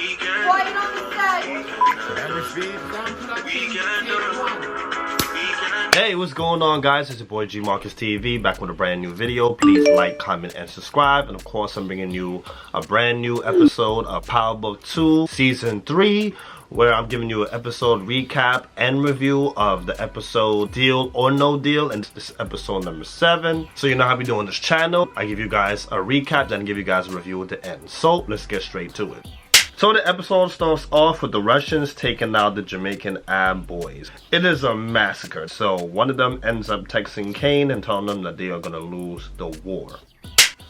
Quiet on the set. Hey, what's going on, guys? It's your boy G Marcus TV, back with a brand new video. Please like, comment, and subscribe. And of course, I'm bringing you a brand new episode of Power Book 2 Season 3, where I'm giving you an episode recap and review of the episode Deal or No Deal, and this is episode number 7. So you know how we do on this channel. I give you guys a recap, then give you guys a review at the end. So let's get straight to it. So the episode starts off with the Russians taking out the Jamaican Ab boys. It is a massacre. So one of them ends up texting Kane and telling them that they are going to lose the war.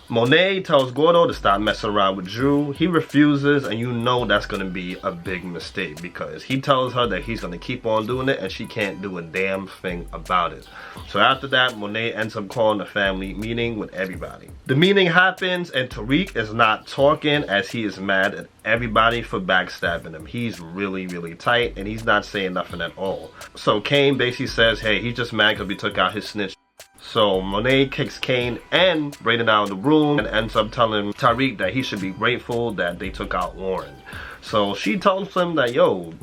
Monet tells Gordo to stop messing around with Drew. He refuses, and you know that's going to be a big mistake because he tells her that he's going to keep on doing it and she can't do a damn thing about it. So after that, Monet ends up calling a family meeting with everybody. The meeting happens and Tariq is not talking as he is mad at everybody for backstabbing him. He's really tight and he's not saying nothing at all. So Kane basically says, hey, he's just mad because we took out his snitch. So Monet kicks Kane and Brayden out of the room and ends up telling Tariq that he should be grateful that they took out Warren. So she tells him that, yo,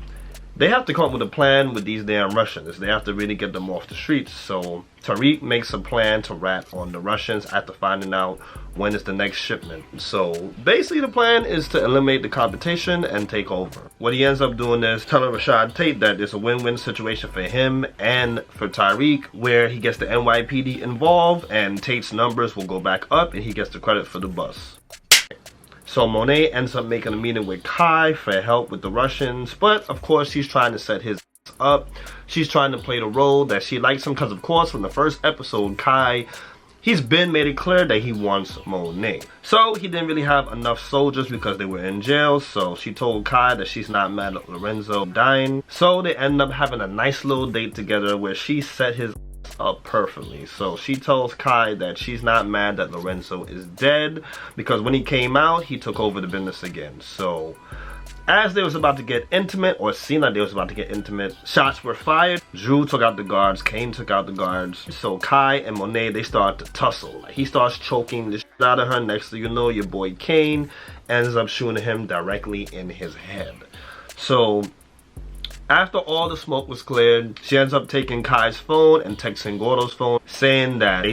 they have to come up with a plan with these damn Russians. They have to really get them off the streets. So Tariq makes a plan to rat on the Russians after finding out when is the next shipment. So basically the plan is to eliminate the competition and take over. What he ends up doing is telling Rashad Tate that it's a win-win situation for him and for Tariq, where he gets the NYPD involved and Tate's numbers will go back up and he gets the credit for the bus. So Monet ends up making a meeting with Kai for help with the Russians, but of course she's trying to set his up. She's trying to play the role that she likes him because of course from the first episode, Kai, he's been made it clear that he wants Monet. So he didn't really have enough soldiers because they were in jail, so she told Kai that she's not mad at Lorenzo dying. So they end up having a nice little date together where she set his up perfectly. So she tells Kai that she's not mad that Lorenzo is dead because when he came out, he took over the business again. So as they was about to get intimate, or seemed like they was about to get intimate, shots were fired. Drew took out the guards, Kane took out the guards. So Kai and Monet, they start to tussle. He starts choking the shit out of her. Next thing you know, your boy Kane ends up shooting him directly in his head. So after all the smoke was cleared, she ends up taking Kai's phone and texting Gordo's phone, saying that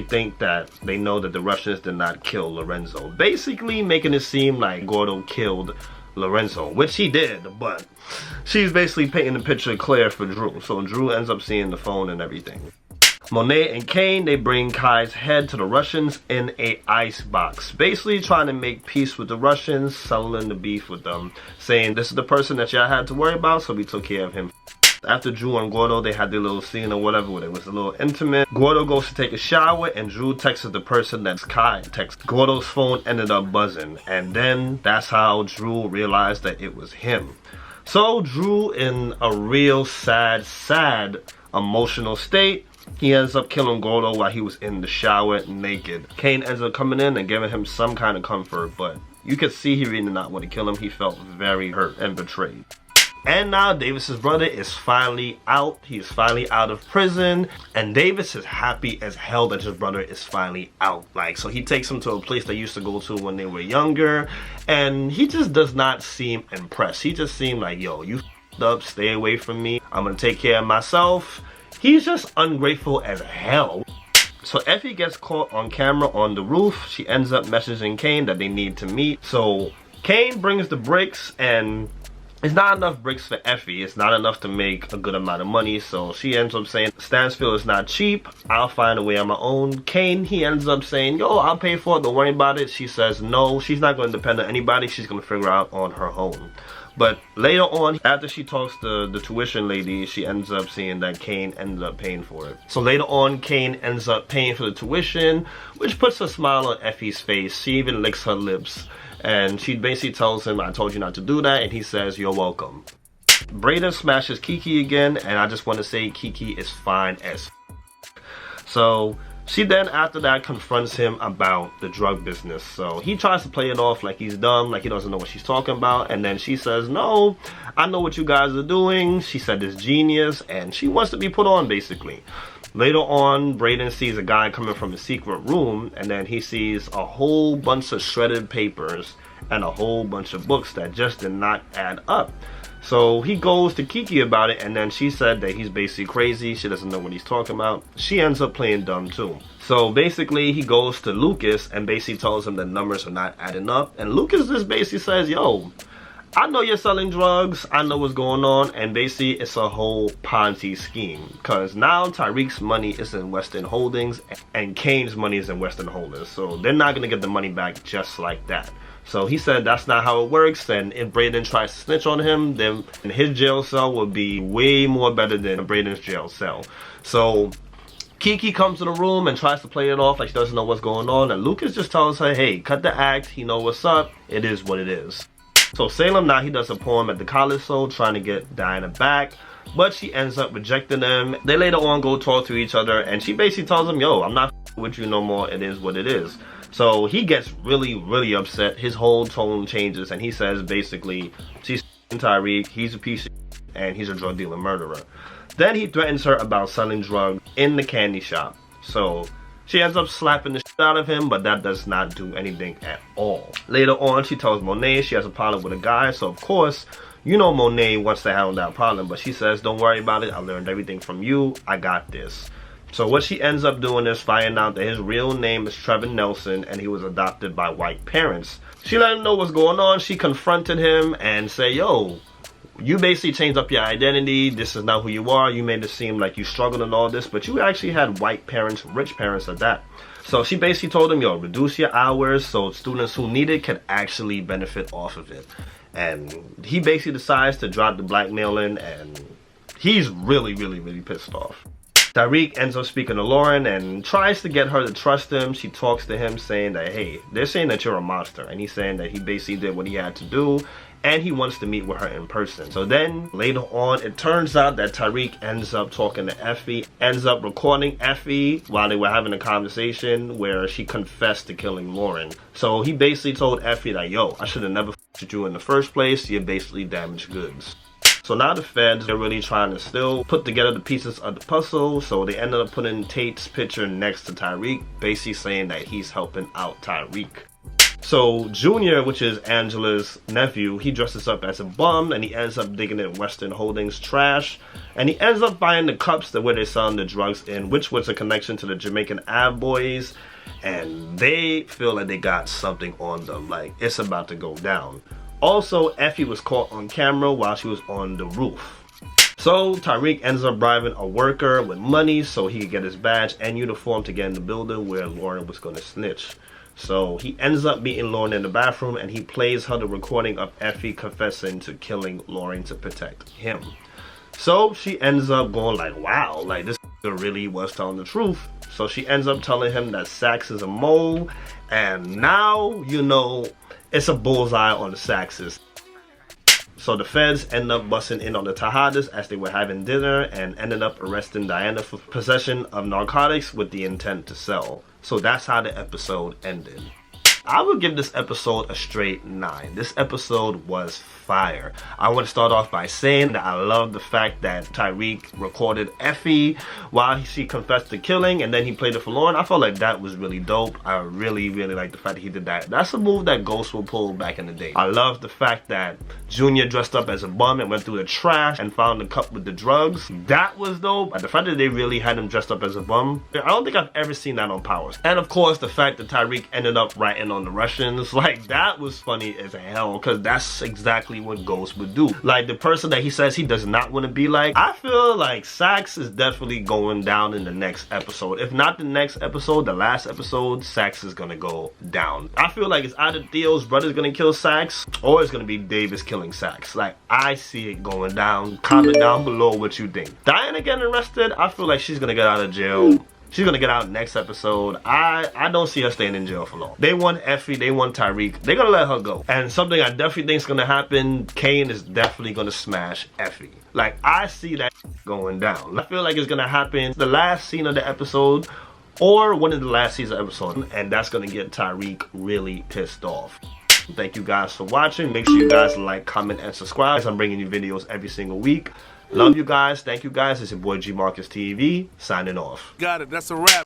they know that the Russians did not kill Lorenzo. Basically making it seem like Gordo killed Lorenzo, which he did, but she's basically painting the picture clear for Drew. So Drew ends up seeing the phone and everything. Monet and Kane, they bring Kai's head to the Russians in a ice box, basically trying to make peace with the Russians, settling the beef with them, saying this is the person that y'all had to worry about, so we took care of him. After Drew and Gordo, they had their little scene or whatever where it was a little intimate. Gordo goes to take a shower and Drew texts the person that's Kai. Gordo's phone ended up buzzing, and then that's how Drew realized that it was him. So Drew, in a real sad emotional state, he ends up killing Gordo while he was in the shower naked. Kane ends up coming in and giving him some kind of comfort, but you could see he really did not want to kill him. He felt very hurt and betrayed. And now Davis's brother is finally out. He's finally out of prison. And Davis is happy as hell that his brother is finally out. So he takes him to a place they used to go to when they were younger. And he just does not seem impressed. He just seemed like, yo, you f***ed up, stay away from me. I'm gonna take care of myself. He's just ungrateful as hell. So Effie gets caught on camera on the roof. She ends up messaging Kane that they need to meet. So Kane brings the bricks and it's not enough bricks for Effie. It's not enough to make a good amount of money. So she ends up saying, Stansfield is not cheap. I'll find a way on my own. Kane, he ends up saying, yo, I'll pay for it. Don't worry about it. She says, no, she's not going to depend on anybody. She's going to figure out on her own. But later on, after she talks to the tuition lady, she ends up seeing that Kane ended up paying for it. So later on, Kane ends up paying for the tuition, which puts a smile on Effie's face. She even licks her lips. And she basically tells him, I told you not to do that. And he says, you're welcome. Brayden smashes Kiki again. And I just want to say Kiki is fine as f. So she then after that confronts him about the drug business. So he tries to play it off like he's dumb, like he doesn't know what she's talking about. And then she says, no, I know what you guys are doing. She said it's genius and she wants to be put on basically. Later on, Brayden sees a guy coming from a secret room and then he sees a whole bunch of shredded papers and a whole bunch of books that just did not add up. So he goes to Kiki about it, and then she said that he's basically crazy. She doesn't know what he's talking about. She ends up playing dumb too. So basically he goes to Lucas and basically tells him the numbers are not adding up. And Lucas just basically says, yo, I know you're selling drugs. I know what's going on. And basically it's a whole Ponzi scheme. Because now Tariq's money is in Western Holdings and Kane's money is in Western Holdings. So they're not going to get the money back just like that. So he said that's not how it works, and if Brayden tries to snitch on him, then his jail cell will be way more better than Brayden's jail cell. So Kiki comes to the room and tries to play it off like she doesn't know what's going on, and Lucas just tells her, hey, cut the act, he know what's up, it is what it is. So Salem now, he does a poem at the college show trying to get Diana back, but she ends up rejecting him. They later on go talk to each other, and she basically tells him, yo, I'm not with you no more, it is what it is. So he gets really upset. His whole tone changes, and he says basically, she's Tariq, he's a piece of shit, and he's a drug dealer murderer. Then he threatens her about selling drugs in the candy shop. So she ends up slapping the shit out of him, but that does not do anything at all. Later on, she tells Monet she has a problem with a guy, so of course, you know Monet wants to handle that problem, but she says, don't worry about it, I learned everything from you, I got this. So what she ends up doing is finding out that his real name is Trevor Nelson and he was adopted by white parents. She let him know what's going on. She confronted him and said, yo, you basically changed up your identity. This is not who you are. You made it seem like you struggled and all this, but you actually had white parents, rich parents at that. So she basically told him, yo, reduce your hours so students who need it can actually benefit off of it. And he basically decides to drop the blackmailing, and he's really pissed off. Tariq ends up speaking to Lauren and tries to get her to trust him. She talks to him saying that, hey, they're saying that you're a monster. And he's saying that he basically did what he had to do and he wants to meet with her in person. So then later on, it turns out that Tariq ends up talking to Effie, ends up recording Effie while they were having a conversation where she confessed to killing Lauren. So he basically told Effie that, yo, I should have never f***ed with you in the first place. You're basically damaged goods. So now the feds are really trying to still put together the pieces of the puzzle. So they ended up putting Tate's picture next to Tariq, basically saying that he's helping out Tariq. So Junior, which is Angela's nephew, he dresses up as a bum and he ends up digging in Western Holdings trash. And he ends up buying the cups that where they're selling the drugs in, which was a connection to the Jamaican Ave boys. And they feel like they got something on them, like it's about to go down. Also, Effie was caught on camera while she was on the roof. So Tariq ends up bribing a worker with money so he could get his badge and uniform to get in the building where Lauren was going to snitch. So he ends up meeting Lauren in the bathroom and he plays her the recording of Effie confessing to killing Lauren to protect him. So she ends up going like, wow, like this really was telling the truth. So she ends up telling him that Sax is a mole, and now you know it's a bullseye on the Saxes. So the feds end up busting in on the Tejadas as they were having dinner and ended up arresting Diana for possession of narcotics with the intent to sell. So that's how the episode ended. I would give this episode a straight 9. This episode was fire. I want to start off by saying that I love the fact that Tariq recorded Effie while she confessed to killing and then he played it for Lauren. I felt like that was really dope. I really like the fact that he did that. That's a move that Ghost will pull back in the day. I love the fact that Junior dressed up as a bum and went through the trash and found the cup with the drugs. That was dope. And the fact that they really had him dressed up as a bum, I don't think I've ever seen that on Powers. And of course the fact that Tariq ended up writing on the Russians, like that was funny as hell, because that's exactly what Ghost would do. Like the person that he says he does not want to be like, I feel like Sax is definitely going down in the next episode. If not the next episode, the last episode, Sax is gonna go down. I feel like it's either Theo's brother's gonna kill Sax or it's gonna be Davis killing Sax. Like I see it going down. Comment down below what you think. Diana getting arrested, I feel like she's gonna get out of jail. She's gonna get out next episode. I don't see her staying in jail for long. They want Effie, they want Tariq. They're gonna let her go. And something I definitely think is gonna happen, Kane is definitely gonna smash Effie. Like, I see that going down. I feel like it's gonna happen the last scene of the episode or one of the last scenes of the episode. And that's gonna get Tariq really pissed off. Thank you guys for watching. Make sure you guys like, comment, and subscribe. I'm bringing you videos every single week. Love you guys. Thank you guys. It's your boy G Marcus TV signing off. Got it. That's a wrap.